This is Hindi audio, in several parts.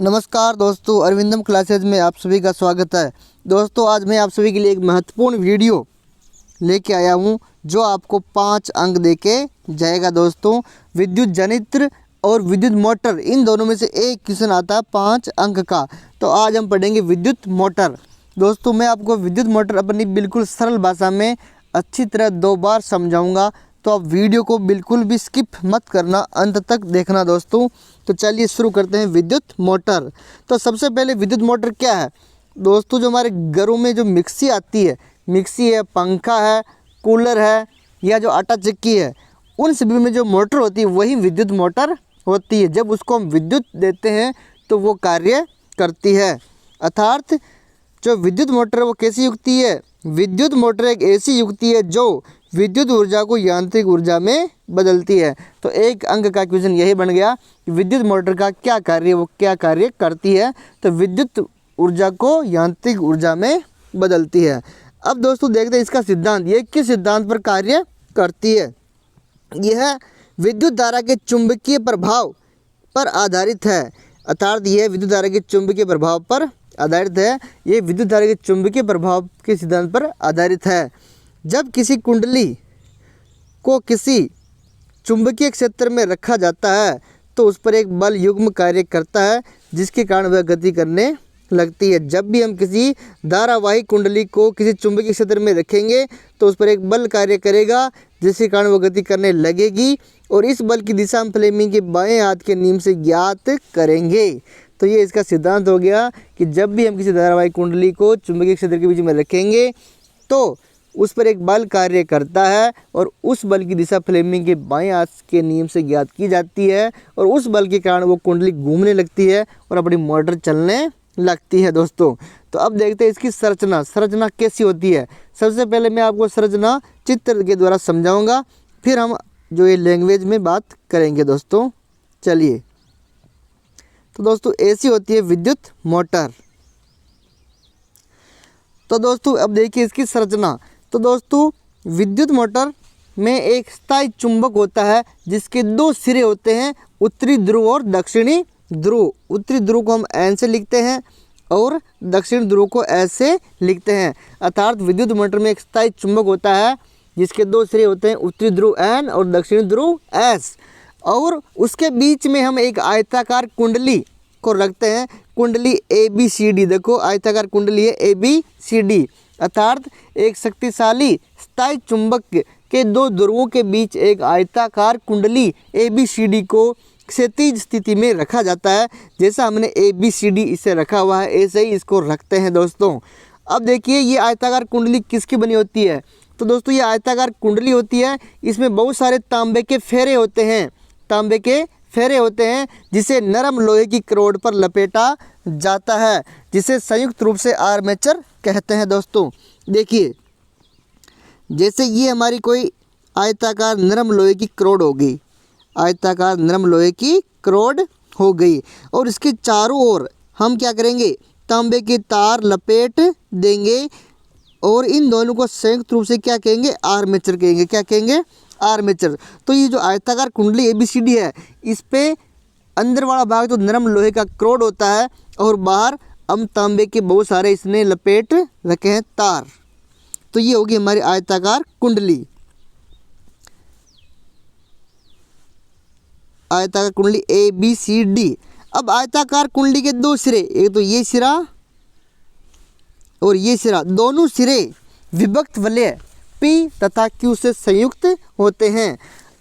नमस्कार दोस्तों, अरविंदम क्लासेज में आप सभी का स्वागत है। दोस्तों आज मैं आप सभी के लिए एक महत्वपूर्ण वीडियो लेके आया हूं जो आपको 5 अंक देके जाएगा। दोस्तों विद्युत जनित्र और विद्युत मोटर, इन दोनों में से एक क्वेश्चन आता है 5 अंक का। तो आज हम पढ़ेंगे विद्युत मोटर। दोस्तों मैं आपको विद्युत मोटर अपनी बिल्कुल सरल भाषा में अच्छी तरह 2 बार समझाऊँगा, तो आप वीडियो को बिल्कुल भी स्किप मत करना, अंत तक देखना दोस्तों। तो चलिए शुरू करते हैं विद्युत मोटर। तो सबसे पहले विद्युत मोटर क्या है दोस्तों? जो हमारे घरों में जो मिक्सी आती है, मिक्सी है, पंखा है, कूलर है या जो आटा चक्की है, उन सभी में जो मोटर होती है वही विद्युत मोटर होती है। जब उसको हम विद्युत देते हैं तो वो कार्य करती है। अर्थात जो विद्युत मोटर है वो कैसी युक्ति है? विद्युत मोटर एक ऐसी युक्ति है जो विद्युत ऊर्जा को यांत्रिक ऊर्जा में बदलती है। तो एक अंक का क्वेश्चन यही बन गया कि विद्युत मोटर का क्या कार्य, वो क्या कार्य करती है? तो विद्युत ऊर्जा को यांत्रिक ऊर्जा में बदलती है। अब दोस्तों देखते हैं इसका सिद्धांत, ये किस सिद्धांत पर कार्य करती है। यह विद्युत धारा के चुंबकीय प्रभाव पर आधारित है। अर्थात यह विद्युत धारा के चुंबकीय प्रभाव पर आधारित है। ये विद्युत धारा के चुंबकीय प्रभाव के सिद्धांत पर आधारित है। जब किसी कुंडली को किसी चुंबकीय क्षेत्र में रखा जाता है तो उस पर एक बल युग्म कार्य करता है जिसके कारण वह गति करने लगती है। जब भी हम किसी धारावाही कुंडली को किसी चुंबकीय क्षेत्र में रखेंगे तो उस पर एक बल कार्य करेगा जिसके कारण वह गति करने लगेगी, और इस बल की दिशा हम फ्लेमिंग के बाएं हाथ के नियम से ज्ञात करेंगे। तो ये इसका सिद्धांत हो गया कि जब भी हम किसी धारावाही कुंडली को चुंबकीय क्षेत्र के बीच में रखेंगे तो उस पर एक बल कार्य करता है, और उस बल की दिशा फ्लेमिंग के बाएं हाथ के नियम से ज्ञात की जाती है, और उस बल के कारण वो कुंडली घूमने लगती है और अपनी मोटर चलने लगती है। दोस्तों तो अब देखते हैं इसकी संरचना कैसी होती है। सबसे पहले मैं आपको संरचना चित्र के द्वारा समझाऊंगा, फिर हम जो ये लैंग्वेज में बात करेंगे। दोस्तों चलिए, तो दोस्तों ऐसी होती है विद्युत मोटर। तो दोस्तों अब देखिए इसकी संरचना। तो दोस्तों विद्युत मोटर में एक स्थायी चुंबक होता है जिसके 2 सिरे होते हैं, उत्तरी ध्रुव और दक्षिणी ध्रुव। उत्तरी ध्रुव को हम एन से लिखते हैं और दक्षिण ध्रुव को एस से लिखते हैं। अर्थात विद्युत मोटर में एक स्थायी चुंबक होता है जिसके 2 सिरे होते हैं, उत्तरी ध्रुव एन और दक्षिणी ध्रुव एस, और उसके बीच में हम एक आयताकार कुंडली को रखते हैं, कुंडली ABCD। देखो आयताकार कुंडली है ABCD। अर्थात एक शक्तिशाली स्थायी चुंबक के 2 ध्रुवों के बीच एक आयताकार कुंडली ABCD को क्षैतिज स्थिति में रखा जाता है। जैसा हमने ABCD इसे रखा हुआ है ऐसे ही इसको रखते हैं। दोस्तों अब देखिए ये आयताकार कुंडली किसकी बनी होती है? तो दोस्तों ये आयताकार कुंडली होती है, इसमें बहुत सारे तांबे के फेरे होते हैं, तांबे के फेरे होते हैं जिसे नरम लोहे की करोड पर लपेटा जाता है, जिसे संयुक्त रूप से आर्मेचर कहते हैं। दोस्तों देखिए जैसे ये हमारी कोई आयताकार नरम लोहे की करोड हो गई, आयताकार नरम लोहे की करोड हो गई, और इसके चारों ओर हम क्या करेंगे? तांबे के तार लपेट देंगे, और इन दोनों को संयुक्त रूप से क्या कहेंगे? आर्मेचर कहेंगे। क्या कहेंगे? आर्मेचर। तो ये जो आयताकार कुंडली ABCD है, इस पे अंदर वाला भाग तो नरम लोहे का करोड होता है और बाहर हम तांबे के बहुत सारे इसने लपेट रखे हैं तार। तो ये होगी हमारी आयताकार कुंडली। आयताकार कुंडली ABCD। अब आयताकार कुंडली के 2 सिरे, एक तो ये सिरा और ये सिरा, दोनों सिरे विभक्त वलय P तथा Q से संयुक्त होते हैं।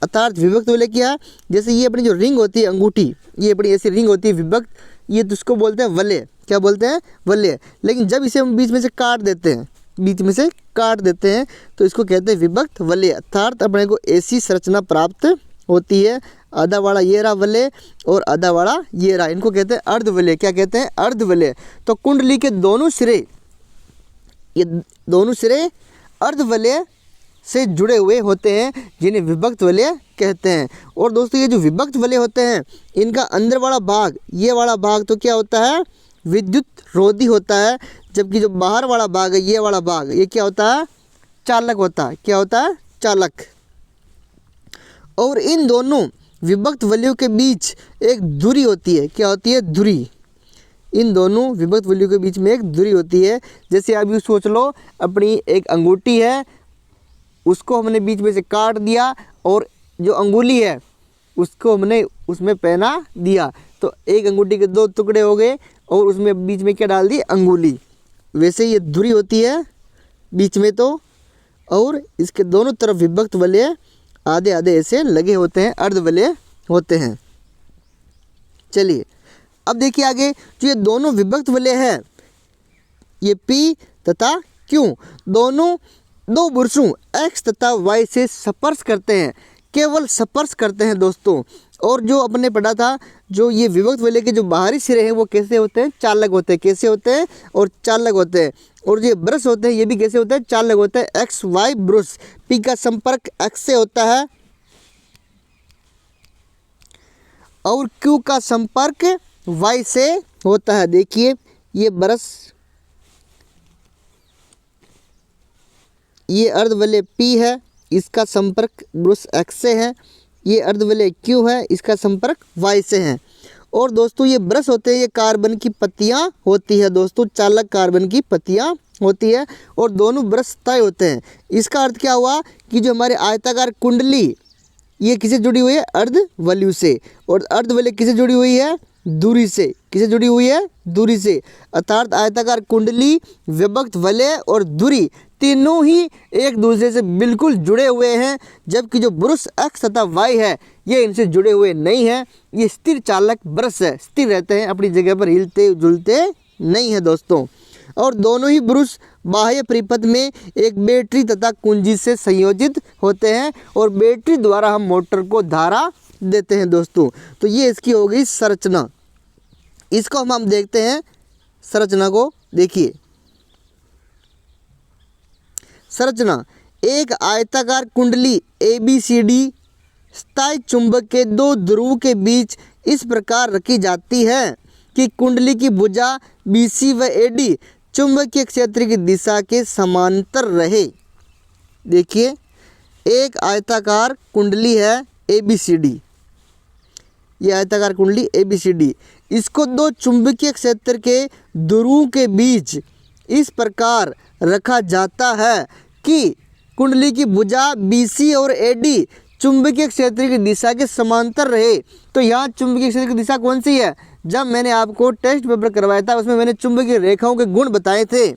अर्थात विभक्त वलय क्या? जैसे ये अपनी जो रिंग होती है अंगूठी, ये अपनी ऐसी रिंग होती है विभक्त, ये तो उसको बोलते हैं वलय। क्या बोलते हैं? वलय। लेकिन जब इसे हम बीच में से काट देते हैं, बीच में से काट देते हैं तो इसको कहते हैं विभक्त वलय। अर्थात अपने को ऐसी संरचना प्राप्त होती है, आधा वाला ये रहा वलय और आधा वाला ये रहा, इनको कहते हैं अर्धवलय। क्या कहते हैं? अर्धवलय। तो कुंडली के दोनों सिरे, ये दोनों सिरे अर्धवलय से जुड़े हुए होते हैं जिन्हें विभक्त वलय कहते हैं। और दोस्तों ये जो विभक्त वलय होते हैं इनका अंदर वाला भाग, ये वाला भाग तो क्या होता है? विद्युत रोधी होता है, जबकि जो बाहर वाला भाग है, ये वाला भाग, ये क्या होता है? चालक होता है। क्या होता है? चालक। और इन दोनों विभक्त वलयों के बीच एक धुरी होती है। क्या होती है? धुरी। इन दोनों विभक्त वलयों के बीच में एक धुरी होती है। जैसे आप यूँ सोच लो, अपनी एक अंगूठी है, उसको हमने बीच में से काट दिया और जो अंगुली है उसको हमने उसमें पहना दिया, तो एक अंगूठी के दो टुकड़े हो गए और उसमें बीच में क्या डाल दी, अंगुली। वैसे ये धुरी होती है बीच में तो, और इसके दोनों तरफ विभक्त वलय आधे आधे ऐसे लगे होते हैं, अर्धवलय होते हैं। चलिए अब देखिए आगे, जो ये दोनों विभक्त वलय है, ये P तथा Q दोनों दो बुरुषों X तथा Y से स्पर्श करते हैं, केवल स्पर्श करते हैं दोस्तों। और जो अपने पढ़ा था, जो ये विभक्त वलय के जो बाहरी सिरे हैं वो कैसे होते हैं, चालक होते हैं। कैसे होते हैं, और चालक होते हैं। और जो ब्रश होते हैं ये भी कैसे होते हैं, चालक होते हैं। एक्स वाई ब्रश, P का संपर्क X से होता है और Q का संपर्क Y से होता है। देखिए ये ब्रश, ये अर्धवलय P है, इसका संपर्क ब्रश X से है। ये अर्धवलय Q है, इसका संपर्क Y से है। और दोस्तों ये ब्रश होते हैं, ये कार्बन की पत्तियां होती है दोस्तों, चालक कार्बन की पत्तियां होती है और दोनों ब्रश तय होते हैं। इसका अर्थ क्या हुआ कि जो हमारे आयताकार कुंडली, ये किससे जुड़ी हुई है, अर्धवलय से। और अर्धवलय किससे जुड़ी हुई है, दूरी से। किससे जुड़ी हुई है, दूरी से। अर्थात आयताकार कुंडली, विभक्त वलय और दूरी तीनों ही एक दूसरे से बिल्कुल जुड़े हुए हैं, जबकि जो ब्रश X तथा Y है ये इनसे जुड़े हुए नहीं है। ये स्थिर चालक ब्रश है, स्थिर रहते हैं, अपनी जगह पर हिलते जुलते नहीं है दोस्तों। और दोनों ही ब्रश बाह्य परिपथ में एक बैटरी तथा कुंजी से संयोजित होते हैं और बैटरी द्वारा हम मोटर को धारा देते हैं दोस्तों। तो ये इसकी हो गई संरचना। इसको हम देखते हैं संरचना को। देखिए संरचना, एक आयताकार कुंडली ABCD स्थायी चुंबक के दो ध्रुव के बीच इस प्रकार रखी जाती है कि कुंडली की भुजा BC व AD चुंबकीय क्षेत्र की दिशा के समांतर रहे। देखिए एक आयताकार कुंडली है ABCD, ये आयताकार कुंडली ABCD, इसको दो चुंबकीय क्षेत्र के ध्रुव के बीच इस प्रकार रखा जाता है कि कुंडली की भुजा BC और AD चुंबकीय क्षेत्र की दिशा के समांतर रहे। तो यहाँ चुंबकीय क्षेत्र की दिशा कौन सी है, जब मैंने आपको टेस्ट पेपर करवाया था उसमें मैंने चुंबकीय रेखाओं के गुण बताए थे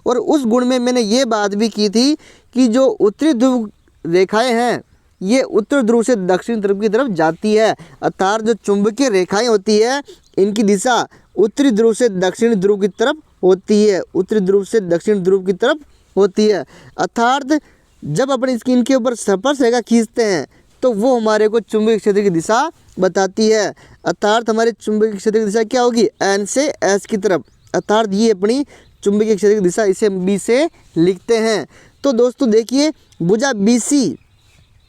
और उस गुण में मैंने ये बात भी की थी कि जो उत्तरी ध्रुव रेखाएं हैं ये उत्तर ध्रुव से दक्षिण ध्रुव की तरफ जाती है। अर्थात जो चुंबकीय रेखाएं होती है इनकी दिशा उत्तरी ध्रुव से दक्षिण ध्रुव की तरफ होती है, उत्तरी ध्रुव से दक्षिण ध्रुव की तरफ होती है। अर्थात जब अपन इसकी इनके ऊपर स्पर्श रेखा खींचते हैं तो वो हमारे को चुंबकीय क्षेत्र की दिशा बताती है। अर्थात हमारे चुंबकीय क्षेत्र की दिशा क्या होगी, N से S की तरफ। अर्थात ये अपनी चुंबकीय क्षेत्र की दिशा, इसे B से लिखते हैं। तो दोस्तों देखिए भुजा BC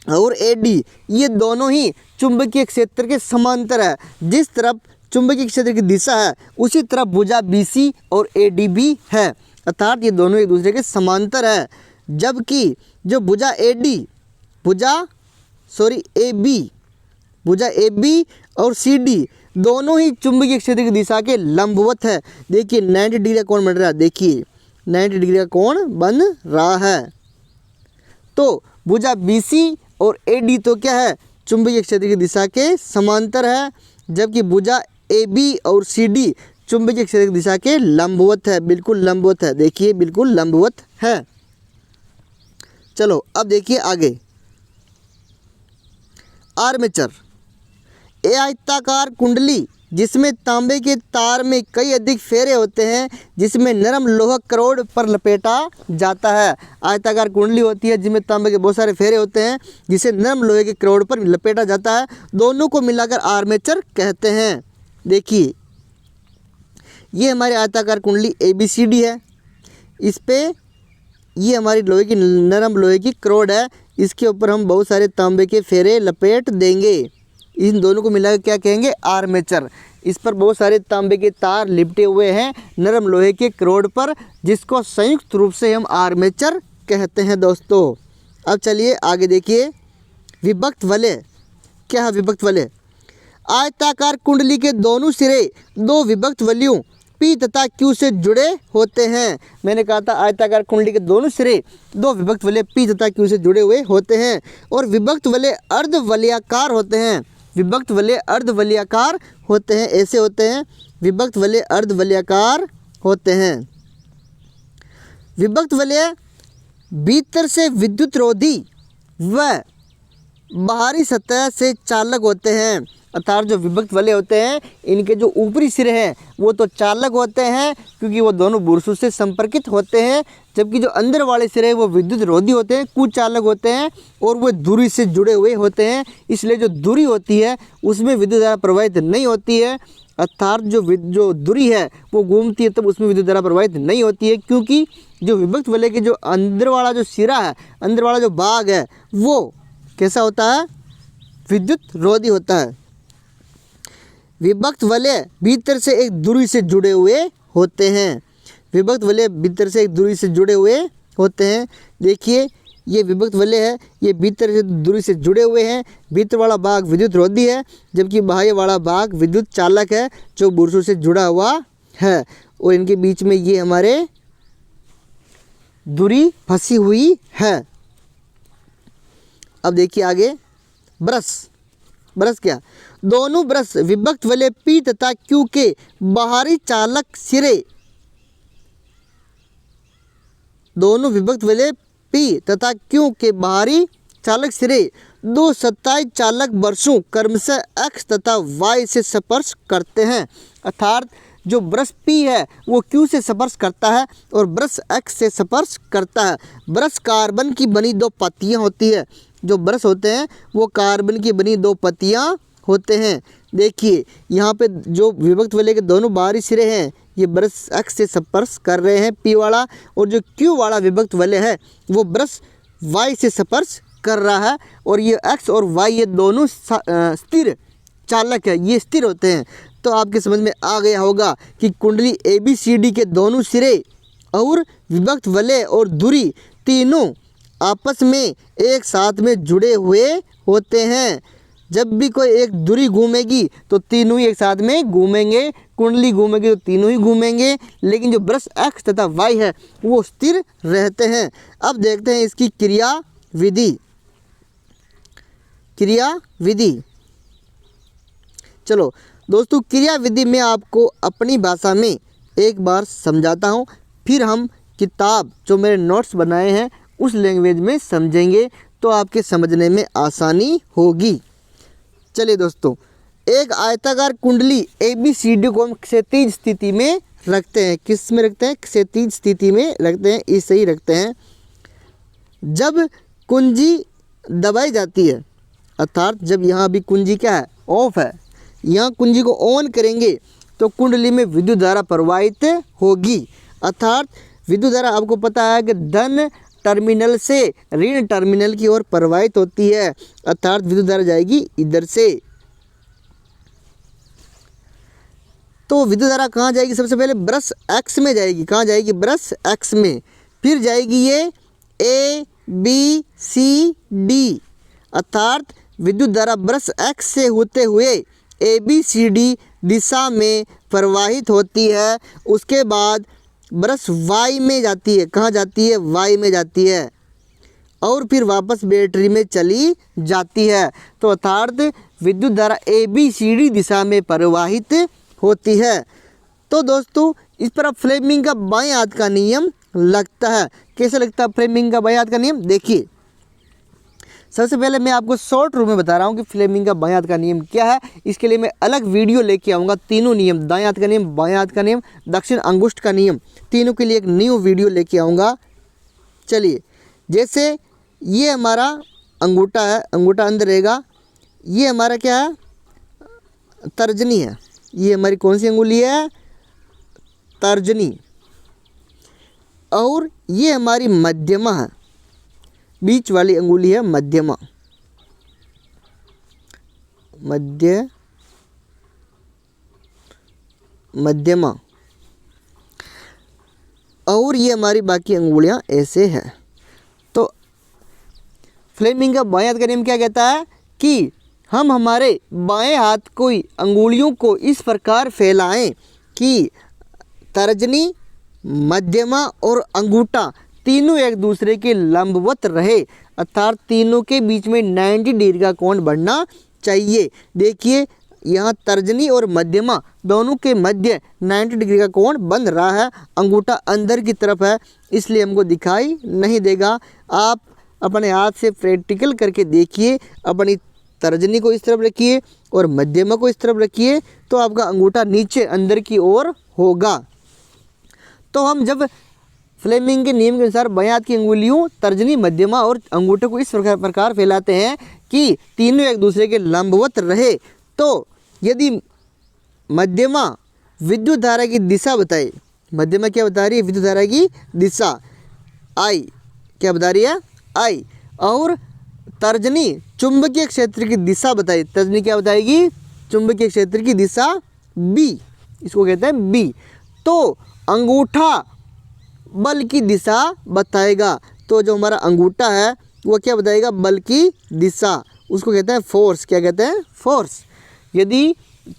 और AD ये दोनों ही चुंबकीय क्षेत्र के समांतर है। जिस तरफ चुंबकीय क्षेत्र की दिशा है उसी तरफ भुजा BC और AD भी है। अर्थात ये दोनों एक दूसरे के समांतर है। जबकि जो भुजा AB और CD दोनों ही चुंबकीय क्षेत्र की दिशा के लंबवत है। देखिए 90 डिग्री का कोण बन रहा है, देखिए 90 डिग्री का कोण बन रहा है। तो भुजा BC और AD तो क्या है, चुंबकीय क्षेत्र की दिशा के समांतर है, जबकि भुजा AB और CD चुंबकीय क्षेत्र की दिशा के लंबवत है, बिल्कुल लंबवत है। देखिए बिल्कुल लंबवत है। चलो अब देखिए आगे, आर्मेचर, ये आयताकार कुंडली जिसमें तांबे के तार में कई अधिक फेरे होते हैं, जिसमें नरम लोहा करोड़ पर लपेटा जाता है। आयताकार कुंडली होती है जिसमें तांबे के बहुत सारे फेरे होते हैं, जिसे नरम लोहे के करोड़ पर लपेटा जाता है। दोनों को मिलाकर आर्मेचर कहते हैं। देखिए ये हमारी आयताकार कुंडली ABCD है, इस पे ये हमारी लोहे की नरम लोहे की करोड़ है, इसके ऊपर हम बहुत सारे तांबे के फेरे लपेट देंगे। इन दोनों को मिलाकर क्या कहेंगे, आर्मेचर। इस पर बहुत सारे तांबे के तार लिपटे हुए हैं नरम लोहे के करोड़ पर, जिसको संयुक्त रूप से हम आर्मेचर कहते हैं दोस्तों। अब चलिए आगे देखिए, विभक्त वलय। क्या है विभक्त वलय, आयताकार कुंडली के दोनों सिरे दो विभक्त वलयों P तथा Q से जुड़े होते हैं। मैंने कहा था आयताकार कुंडली के दोनों सिरे दो विभक्त वलय P तथा Q से जुड़े हुए होते हैं और विभक्त वलय अर्धवलयाकार होते हैं। विभक्त वलय अर्धवलयाकार होते हैं, ऐसे होते हैं, विभक्त वलय अर्धवलयाकार होते हैं। विभक्त वलय भीतर से विद्युत रोधी व बाहरी सतह से चालक होते हैं। अर्थात जो विभक्त वलय होते हैं इनके जो ऊपरी सिरे हैं वो तो चालक होते हैं क्योंकि वो दोनों बुरसों से संपर्कित होते हैं, जबकि जो अंदर वाले सिरे वो विद्युत रोधी होते हैं, कुचालक होते हैं और वो दूरी से जुड़े हुए होते हैं। इसलिए जो दूरी होती है उसमें विद्युत धारा प्रवाहित नहीं होती है। अर्थात जो दूरी है वो घूमती है तब उसमें विद्युत धारा प्रवाहित नहीं होती है, क्योंकि जो विभक्त वलय के जो अंदर वाला जो सिरा है, अंदर वाला जो भाग है वो कैसा होता है, विद्युत रोधी होता है। विभक्त वलय भीतर से एक दूरी से जुड़े हुए होते हैं। विभक्त वलय भीतर से एक दूरी से जुड़े हुए होते हैं। देखिए ये विभक्त वलय है, ये भीतर से दूरी से जुड़े हुए हैं। भीतर वाला भाग विद्युत रोधी है जबकि बाह्य वाला भाग विद्युत चालक है जो बुरसों से जुड़ा हुआ है और इनके बीच में ये हमारे दूरी फंसी हुई है। अब देखिए आगे, ब्रश क्या, दोनों ब्रश विभक्त वलय P तथा Q के बाहरी चालक सिरे, दोनों विभक्त वलय P तथा Q के बाहरी चालक सिरे दो सत्ताई चालक ब्रशों क्रमशः X तथा Y से स्पर्श करते हैं। अर्थात जो ब्रश P है वो Q से स्पर्श करता है और ब्रश X से स्पर्श करता है। ब्रश कार्बन की बनी दो पत्तियां होती है, जो ब्रश होते हैं वो कार्बन की बनी दो पत्तियां होते हैं। देखिए यहाँ पे जो विभक्त वलय के दोनों बाहरी सिरे हैं ये ब्रश X से स्पर्श कर रहे हैं P वाला, और जो Q वाला विभक्त वलय है वो ब्रश Y से स्पर्श कर रहा है और ये X और Y ये दोनों स्थिर चालक है, ये स्थिर होते हैं। तो आपके समझ में आ गया होगा कि कुंडली ABCD के दोनों सिरे और विभक्त वलय और धुरी तीनों आपस में एक साथ में जुड़े हुए होते हैं। जब भी कोई एक धुरी घूमेगी तो तीनों ही एक साथ में घूमेंगे, कुंडली घूमेगी तो तीनों ही घूमेंगे, लेकिन जो ब्रश X तथा Y है वो स्थिर रहते हैं। अब देखते हैं इसकी क्रिया विधि। चलो दोस्तों, क्रिया विधि में आपको अपनी भाषा में एक बार समझाता हूँ, फिर हम किताब जो मेरे नोट्स बनाए हैं उस लैंग्वेज में समझेंगे तो आपके समझने में आसानी होगी। चलिए दोस्तों, एक आयताकार कुंडली ABCD को हम क्षैतिज स्थिति में रखते हैं। किस में रखते हैं? क्षैतिज स्थिति में रखते हैं, इसे ही रखते हैं। जब कुंजी दबाई जाती है, अर्थात जब यहाँ भी कुंजी क्या है, ऑफ है, यहाँ कुंजी को ऑन करेंगे तो कुंडली में विद्युत धारा प्रवाहित होगी। अर्थात विद्युत धारा आपको पता है कि धन टर्मिनल से ऋण टर्मिनल की ओर प्रवाहित होती है, अर्थात विद्युत धारा जाएगी इधर से। तो विद्युत धारा कहाँ जाएगी? सबसे पहले ब्रश X में जाएगी। कहाँ जाएगी? ब्रश X में। फिर जाएगी ये ABCD, अर्थात विद्युत धारा ब्रश X से होते हुए ABCD दिशा में प्रवाहित होती है। उसके बाद ब्रश Y में जाती है। कहाँ जाती है? Y में जाती है और फिर वापस बैटरी में चली जाती है। तो अर्थात विद्युत धारा ABCD दिशा में प्रवाहित होती है। तो दोस्तों, इस पर अब फ्लेमिंग का बाएं हाथ का नियम लगता है। कैसे लगता है फ्लेमिंग का बाएं हाथ का नियम? देखिए, सबसे पहले मैं आपको शॉर्ट रूप में बता रहा हूँ कि फ्लेमिंग का बाएं हाथ का नियम क्या है। इसके लिए मैं अलग वीडियो लेके आऊँगा। तीनों नियम, दाएं हाथ का नियम, बाएं हाथ का नियम, दक्षिण अंगुष्ठ का नियम, तीनों के लिए एक न्यू वीडियो लेके आऊँगा। चलिए, जैसे ये हमारा अंगूठा है, अंगूठा अंदर रहेगा। ये हमारा क्या है? तर्जनी है। ये हमारी कौन सी अंगुली है? तर्जनी। और ये हमारी मध्यमा है, बीच वाली अंगुली है मध्यमा, मध्यमा। और ये हमारी बाकी अंगुलियां ऐसे हैं। तो फ्लेमिंग का बाएं हाथ का नियम क्या कहता है कि हम हमारे बाएं हाथ को अंगुलियों को इस प्रकार फैलाएं कि तर्जनी, मध्यमा और अंगूठा तीनों एक दूसरे के लंबवत रहे, अर्थात तीनों के बीच में 90 डिग्री का कोण बनना चाहिए। देखिए यहाँ तर्जनी और मध्यमा दोनों के मध्य 90 डिग्री का कोण बन रहा है। अंगूठा अंदर की तरफ है इसलिए हमको दिखाई नहीं देगा। आप अपने हाथ से प्रैक्टिकल करके देखिए। अपनी तर्जनी को इस तरफ रखिए और मध्यमा को इस तरफ रखिए तो आपका अंगूठा नीचे अंदर की ओर होगा। तो हम जब फ्लेमिंग के नियम के अनुसार बाएं हाथ की अंगुलियों तर्जनी, मध्यमा और अंगूठे को इस प्रकार फैलाते हैं कि तीनों एक दूसरे के लंबवत रहे, तो यदि मध्यमा विद्युत धारा की दिशा बताए, मध्यमा क्या बता रही है? विद्युत धारा की दिशा आई, क्या बता रही है? आई। और तर्जनी चुंबकीय क्षेत्र की दिशा बताई, तर्जनी क्या बताएगी? चुंबकीय क्षेत्र की दिशा बी, इसको कहते हैं बी। तो अंगूठा बल की दिशा बताएगा, तो जो हमारा अंगूठा है वो क्या बताएगा? बल की दिशा, उसको कहते हैं फोर्स। क्या कहते हैं? फोर्स। यदि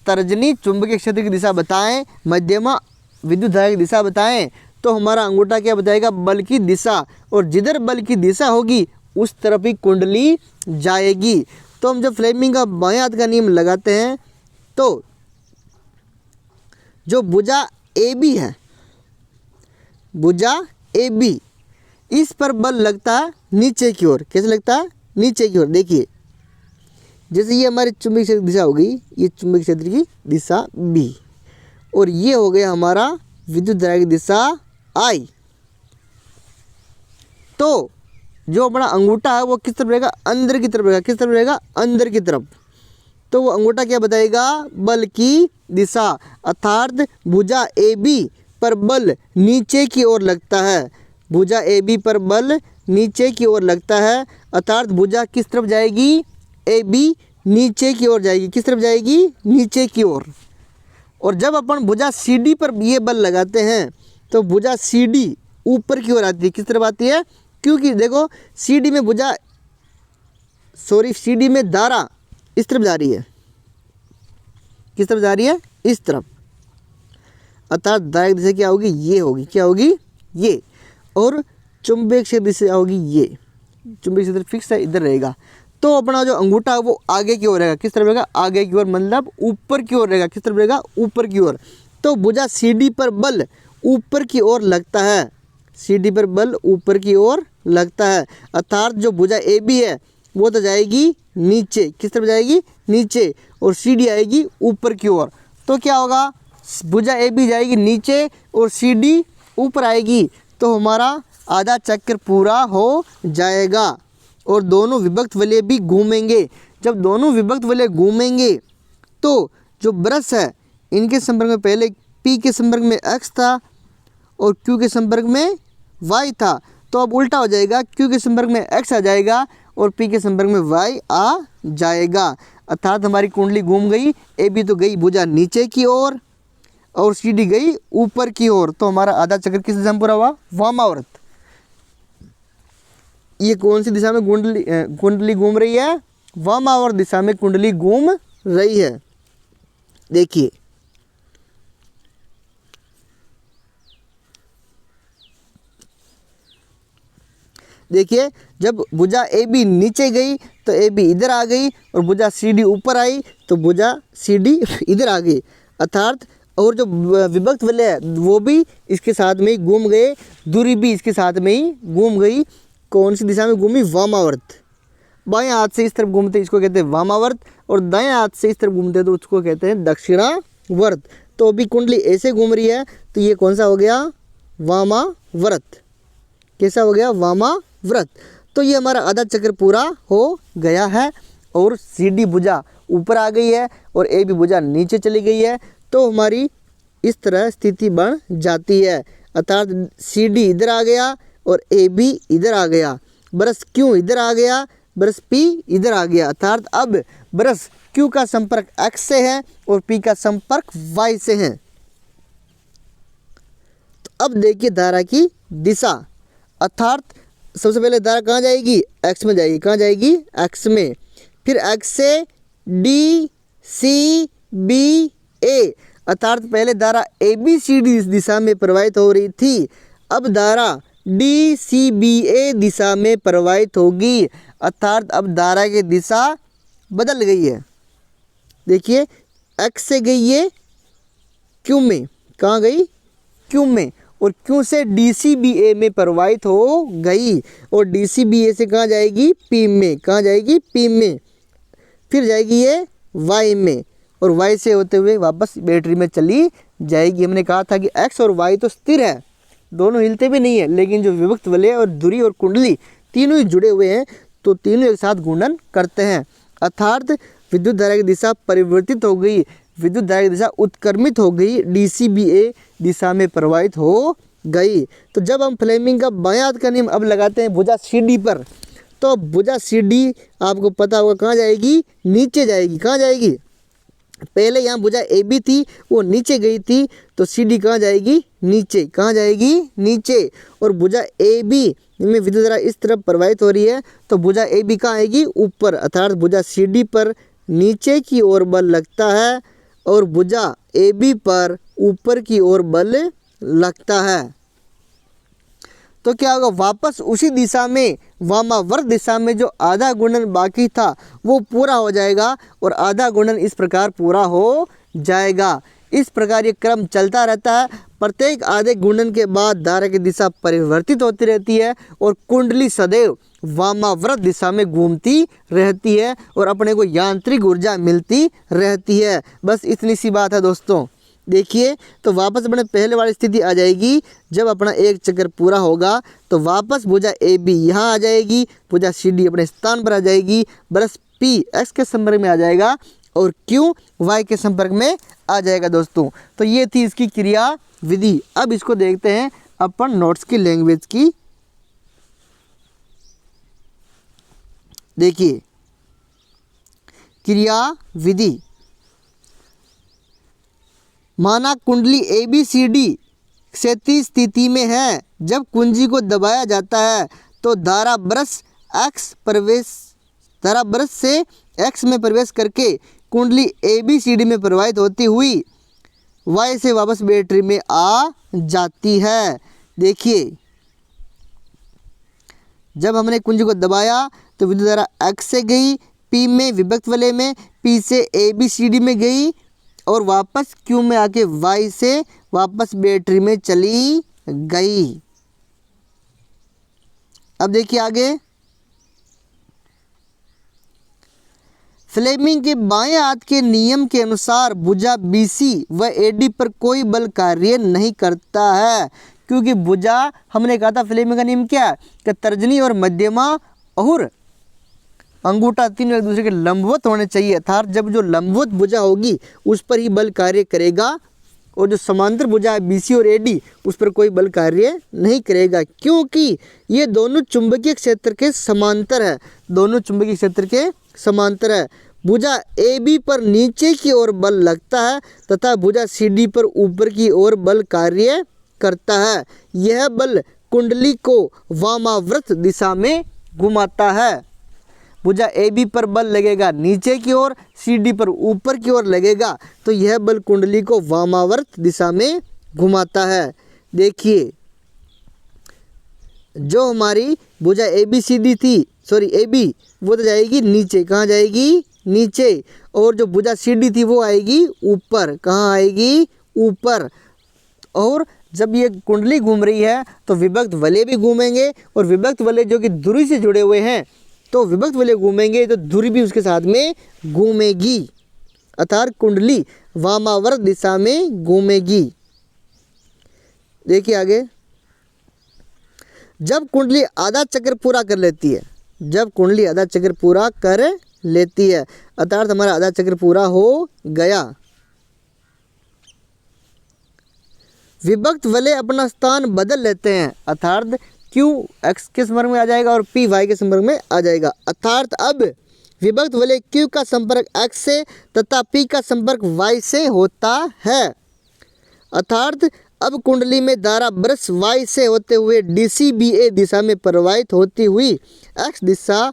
तर्जनी चुंबकीय क्षेत्र की दिशा बताएं, मध्यमा विद्युत धारा की दिशा बताएं, तो हमारा अंगूठा क्या बताएगा? बल की दिशा। और जिधर बल की दिशा होगी उस तरफ ही कुंडली जाएगी। तो हम जब फ्लेमिंग का बाएं हाथ का नियम लगाते हैं तो जो भुजा ए बी है, भुजा ए बी, इस पर बल लगता है नीचे की ओर। कैसे लगता है? नीचे की ओर। देखिए जैसे ये हमारी चुंबकीय क्षेत्र की दिशा हो गई, ये चुंबकीय क्षेत्र की दिशा बी, और ये हो गया हमारा विद्युत धारा की दिशा आई। तो जो अपना अंगूठा है वो किस तरफ रहेगा? अंदर की तरफ रहेगा। किस तरफ रहेगा? अंदर की तरफ। तो वो अंगूठा क्या बताएगा? बल की दिशा, अर्थात भुजा ए बी पर बल नीचे की ओर लगता है। भुजा ए बी पर बल नीचे की ओर लगता है, अर्थात भुजा किस तरफ जाएगी? ए बी नीचे की ओर जाएगी। किस तरफ जाएगी? नीचे की ओर। और जब अपन भुजा सी डी पर ये बल लगाते हैं तो भुजा सी डी ऊपर की ओर आती है। किस तरफ आती है? क्योंकि देखो सी डी में भुजा सी डी में धारा इस तरफ जा रही है। किस तरफ जा रही है? इस तरफ। अर्थात धारा दिशा क्या होगी? ये होगी। क्या होगी? ये। और चुंबकीय क्षेत्र दिशा होगी ये। चुंबकीय क्षेत्र फिक्स है, इधर रहेगा। तो अपना जो अंगूठा है वो आगे की ओर रहेगा। किस तरफ रहेगा? आगे की ओर, मतलब ऊपर की ओर रहेगा। किस तरफ रहेगा? ऊपर की ओर। तो भुजा सी डी पर बल ऊपर की ओर लगता है। सी डी पर बल ऊपर की ओर लगता है, अर्थात जो भुजा ए बी है वो तो जाएगी नीचे। किस तरफ जाएगी? नीचे। और सी डी आएगी ऊपर की ओर। तो क्या होगा? भुजा ए बी जाएगी नीचे और सी डी ऊपर आएगी, तो हमारा आधा चक्र पूरा हो जाएगा। और दोनों विभक्त वलय भी घूमेंगे। जब दोनों विभक्त वलय घूमेंगे तो जो ब्रश है इनके संपर्क में पहले पी के संपर्क में एक्स था और क्यू के संपर्क में वाई था, तो अब उल्टा हो जाएगा। क्यू के संपर्क में एक्स आ जाएगा और पी के संपर्क में वाई आ जाएगा, अर्थात हमारी कुंडली घूम गई। ए बी तो गई भुजा नीचे की ओर और सी डी गई ऊपर की ओर, तो हमारा आधा चक्र किस दिशा में पूरा हुआ? वामावर्त। ये कौन सी दिशा में कुंडली घूम रही है? वामावर्त दिशा में कुंडली घूम रही है। देखिए देखिए जब भुजा ए बी नीचे गई तो ए बी इधर आ गई और भुजा सी डी ऊपर आई तो भुजा सी डी इधर आ गई, अर्थात और जो विभक्त वलय है वो भी इसके साथ में ही घूम गए, दूरी भी इसके साथ में ही घूम गई। कौन सी दिशा में घूमी? वामावर्त। बाएं हाथ से इस तरफ घूमते इसको कहते हैं वामावर्त और दाएं हाथ से इस तरफ घूमते तो उसको कहते हैं दक्षिणावर्त। तो अभी कुंडली ऐसे घूम रही है तो ये कौन सा हो गया? वामावर्त। कैसा हो गया? वामावर्त। तो ये हमारा आधा चक्र पूरा हो गया है और सी डी भुजा ऊपर आ गई है और ए बी भुजा नीचे चली गई है, तो हमारी इस तरह स्थिति बन जाती है, अर्थात सी डी इधर आ गया और ए बी इधर आ गया, ब्रश क्यू इधर आ गया, ब्रश पी इधर आ गया, अर्थात अब ब्रश क्यू का संपर्क एक्स से है और पी का संपर्क वाई से है। तो अब देखिए धारा की दिशा, अर्थात सबसे पहले धारा कहाँ जाएगी? एक्स में जाएगी। कहाँ जाएगी? एक्स में। फिर एक्स से डी सी बी ए, अर्थात पहले धारा ABCD दिशा में प्रवाहित हो रही थी, अब धारा DCBA दिशा में प्रवाहित होगी। अर्थात अब धारा की दिशा बदल गई है। देखिए X से गई है Q में, कहाँ गई? Q में, और Q से DCBA में प्रवाहित हो गई, और DCBA से कहाँ जाएगी? P में। कहाँ जाएगी? P में। फिर जाएगी ये Y में, और Y से होते हुए वापस बैटरी में चली जाएगी। हमने कहा था कि X और Y तो स्थिर है, दोनों हिलते भी नहीं है, लेकिन जो विभक्त वलय और धुरी और कुंडली तीनों ही जुड़े हुए हैं, तो तीनों एक साथ घूर्णन करते हैं। अर्थात विद्युत धारा की दिशा परिवर्तित हो गई, विद्युत धारा की दिशा उत्क्रमित हो गई, DCBA दिशा में प्रवाहित हो गई। तो जब हम फ्लेमिंग का बायां हाथ का नियम अब लगाते हैं भुजा CD पर, तो भुजा CD आपको पता होगा कहाँ जाएगी? नीचे जाएगी। कहाँ जाएगी? पहले यहाँ भुजा AB थी, वो नीचे गई थी, तो CD कहाँ जाएगी? नीचे। कहाँ जाएगी? नीचे। और भुजा AB में विद्युत धारा इस तरफ प्रवाहित हो रही है, तो भुजा AB कहाँ आएगी? ऊपर। अर्थात भुजा CD पर नीचे की ओर बल लगता है, और भुजा AB पर ऊपर की ओर बल लगता है। तो क्या होगा? वापस उसी दिशा में, वामावर्त दिशा में जो आधा गुणन बाकी था वो पूरा हो जाएगा, और आधा गुणन इस प्रकार पूरा हो जाएगा। इस प्रकार ये क्रम चलता रहता है। प्रत्येक आधे गुणन के बाद धारा की दिशा परिवर्तित होती रहती है, और कुंडली सदैव वामावर्त दिशा में घूमती रहती है, और अपने को यांत्रिक ऊर्जा मिलती रहती है। बस इतनी सी बात है दोस्तों। देखिए, तो वापस अपने पहले वाली स्थिति आ जाएगी। जब अपना एक चक्कर पूरा होगा तो वापस भुजा AB यहाँ आ जाएगी, भुजा CD अपने स्थान पर आ जाएगी, ब्रश P X के संपर्क में आ जाएगा, और Q Y के संपर्क में आ जाएगा दोस्तों। तो ये थी इसकी क्रिया विधि। अब इसको देखते हैं अपन नोट्स की लैंग्वेज की। देखिए क्रिया विधि। माना कुंडली ABCD क्षैतिज स्थिति में है, जब कुंजी को दबाया जाता है तो धारा ब्रश से X में प्रवेश करके कुंडली ABCD में प्रवाहित होती हुई Y से वापस बैटरी में आ जाती है। देखिए, जब हमने कुंजी को दबाया तो विद्युत धारा X से गई P में विभक्त वलय में, P से ABCD में गई, और वापस Q में आके Y से वापस बैटरी में चली गई। अब देखिए आगे, फ्लेमिंग के बाएं हाथ के नियम के अनुसार भुजा BC व AD पर कोई बल कार्य नहीं करता है, क्योंकि भुजा, हमने कहा था फ्लेमिंग का नियम क्या है कि तर्जनी और मध्यमा और अंगूठा तीनों एक दूसरे के लंबवत होने चाहिए। अर्थात जब जो लंबवत भुजा होगी उस पर ही बल कार्य करेगा, और जो समांतर भुजा है BC और AD उस पर कोई बल कार्य नहीं करेगा, क्योंकि ये दोनों चुंबकीय क्षेत्र के समांतर है। दोनों चुंबकीय क्षेत्र के समांतर है। भुजा AB पर नीचे की ओर बल लगता है तथा भुजा CD पर ऊपर की ओर बल कार्य करता है। यह बल कुंडली को वामावर्त दिशा में घुमाता है। भुजा AB पर बल लगेगा नीचे की ओर, CD पर ऊपर की ओर लगेगा, तो यह बल कुंडली को वामावर्त दिशा में घुमाता है। देखिए, जो हमारी भुजा ABCD थी, AB, वो तो जाएगी नीचे। कहाँ जाएगी? नीचे। और जो भुजा CD थी वो आएगी ऊपर। कहाँ आएगी? ऊपर। और जब ये कुंडली घूम रही है तो विभक्त वलय भी घूमेंगे, और विभक्त वलय जो कि धुरी से जुड़े हुए हैं, तो विभक्त वलय घूमेंगे तो धुरी भी उसके साथ में घूमेगी। अर्थात कुंडली वामावर्त दिशा में घूमेगी। देखिए आगे, जब कुंडली आधा चक्र पूरा कर लेती है, जब कुंडली आधा चक्र पूरा कर लेती है, अर्थात हमारा आधा चक्र पूरा हो गया, विभक्त वलय अपना स्थान बदल लेते हैं। अर्थात Q X के संपर्क में आ जाएगा और P Y के संपर्क में आ जाएगा। अर्थात अब विभक्त वलय Q का संपर्क X से तथा P का संपर्क Y से होता है। अर्थात अब कुंडली में धारा ब्रश Y से होते हुए DCBA दिशा में प्रवाहित होती हुई X दिशा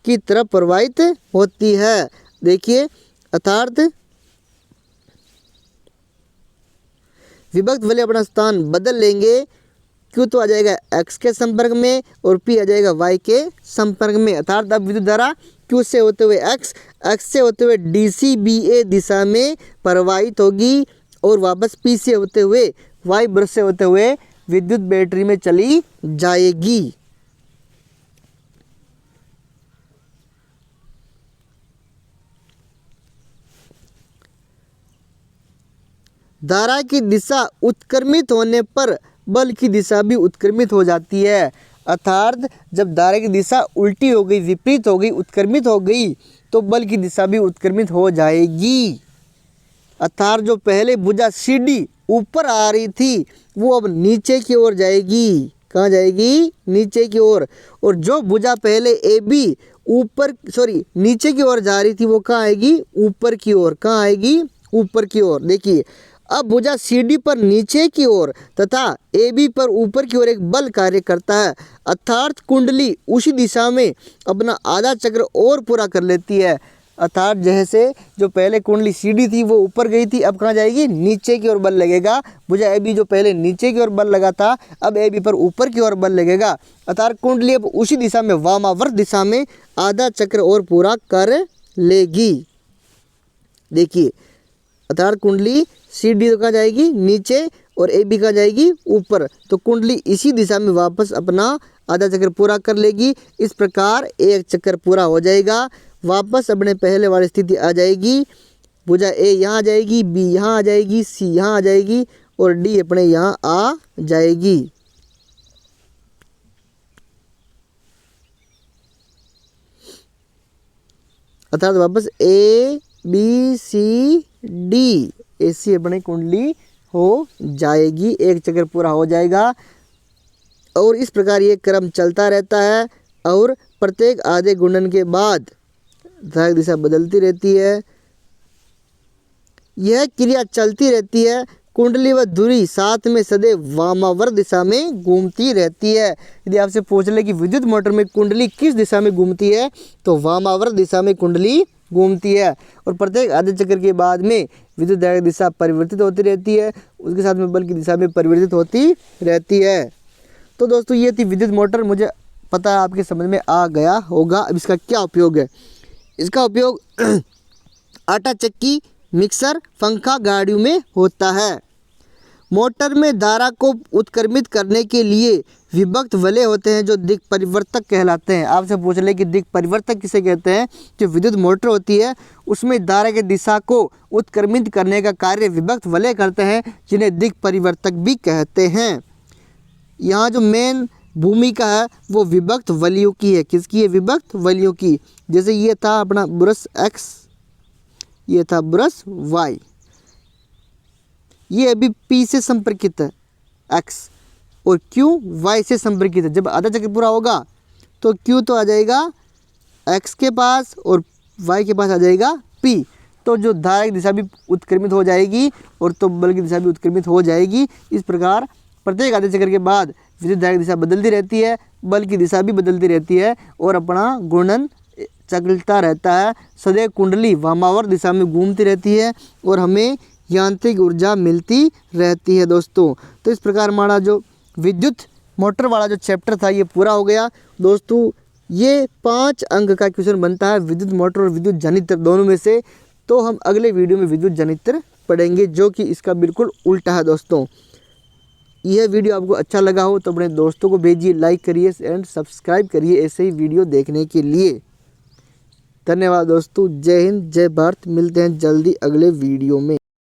की तरफ प्रवाहित होती है। देखिए, अर्थात विभक्त वलय अपना स्थान बदल लेंगे। Q तो आ जाएगा X के संपर्क में और P आ जाएगा Y के संपर्क में। अर्थात अब विद्युत धारा Q से होते हुए X से होते हुए DCBA दिशा में प्रवाहित होगी और वापस P से होते हुए Y वृत्त से होते हुए विद्युत बैटरी में चली जाएगी। धारा की दिशा उत्क्रमित होने पर बल की दिशा भी उत्क्रमित हो जाती है। अर्थात जब धारा की दिशा उल्टी हो गई, विपरीत हो गई, उत्क्रमित हो गई तो बल की दिशा भी उत्क्रमित हो जाएगी। अर्थात जो पहले भुजा CD ऊपर आ रही थी वो अब नीचे की ओर जाएगी। कहाँ जाएगी? नीचे की ओर। और जो भुजा पहले AB नीचे की ओर जा रही थी वो कहाँ आएगी? ऊपर की ओर। कहाँ आएगी? ऊपर की ओर। देखिए अब भुजा CD पर नीचे की ओर तथा AB पर ऊपर की ओर एक बल कार्य करता है। अर्थात कुंडली उसी दिशा में अपना आधा चक्र और पूरा कर लेती है। अर्थात जैसे जो पहले कुंडली CD थी वो ऊपर गई थी, अब कहाँ जाएगी? नीचे की ओर बल लगेगा। भुजा AB जो पहले नीचे की ओर बल लगा था अब AB पर ऊपर की ओर बल लगेगा। अर्थात कुंडली अब उसी दिशा में वामावर्त दिशा में आधा चक्र और पूरा कर लेगी। देखिए अर्थात कुंडली CD कहाँ जाएगी? नीचे और AB कहाँ जाएगी? ऊपर। तो कुंडली इसी दिशा में वापस अपना आधा चक्र पूरा कर लेगी। इस प्रकार एक चक्कर पूरा हो जाएगा, वापस अपने पहले वाली स्थिति आ जाएगी। भुजा A यहाँ आ जाएगी, B यहाँ आ जाएगी, C यहाँ आ जाएगी और D अपने यहाँ आ जाएगी। अर्थात वापस A B C D ऐसी अपनी कुंडली हो जाएगी। एक चक्कर पूरा हो जाएगा और इस प्रकार ये क्रम चलता रहता है और प्रत्येक आधे गुणन के बाद धारा की दिशा बदलती रहती है। यह क्रिया चलती रहती है। कुंडली व धुरी साथ में सदैव वामावर्त दिशा में घूमती रहती है। यदि आपसे पूछ ले कि विद्युत मोटर में कुंडली किस दिशा में घूमती है तो वामावर्त दिशा में कुंडली घूमती है और प्रत्येक आधे चक्र के बाद में विद्युत धारा की दिशा परिवर्तित होती रहती है, उसके साथ में बल की दिशा में परिवर्तित होती रहती है। तो दोस्तों ये थी विद्युत मोटर। मुझे पता है आपके समझ में आ गया होगा। अब इसका क्या उपयोग है? इसका उपयोग आटा चक्की, मिक्सर, पंखा, गाड़ियों में होता है। मोटर में धारा को उत्क्रमित करने के लिए विभक्त वलय होते हैं जो दिक् परिवर्तक कहलाते हैं। आपसे पूछ ले कि दिक् परिवर्तक किसे कहते हैं? जो विद्युत मोटर होती है उसमें धारा की दिशा को उत्क्रमित करने का कार्य विभक्त वलय करते हैं, जिन्हें दिक् परिवर्तक भी कहते हैं। यहाँ जो मेन भूमिका है वो विभक्त वलयों की है। किसकी है? विभक्त वलयों की। जैसे ये था अपना ब्रश X, ये था ब्रश Y, ये अभी P से संपर्कित है X और Q Y से संपर्कित है। जब आधा चक्र पूरा होगा तो Q तो आ जाएगा X के पास और Y के पास आ जाएगा P। तो जो धारा की दिशा भी उत्क्रमित हो जाएगी और तो बल की दिशा भी उत्क्रमित हो जाएगी। इस प्रकार प्रत्येक आधे चक्र के बाद विद्युत धारा की दिशा बदलती रहती है, बल की दिशा भी बदलती रहती है और अपना घूर्णन चलता रहता है। सदैव कुंडली वामावर्त दिशा में घूमती रहती है और हमें यांत्रिक ऊर्जा मिलती रहती है दोस्तों। तो इस प्रकार हमारा जो विद्युत मोटर वाला जो चैप्टर था ये पूरा हो गया दोस्तों। ये 5 अंक का क्वेश्चन बनता है विद्युत मोटर और विद्युत जनित्र दोनों में से। तो हम अगले वीडियो में विद्युत जनित्र पढ़ेंगे जो कि इसका बिल्कुल उल्टा है दोस्तों। यह वीडियो आपको अच्छा लगा हो तो अपने दोस्तों को भेजिए, लाइक करिए एंड सब्सक्राइब करिए ऐसे ही वीडियो देखने के लिए। धन्यवाद दोस्तों। जय हिंद, जय भारत। मिलते हैं जल्दी अगले वीडियो में।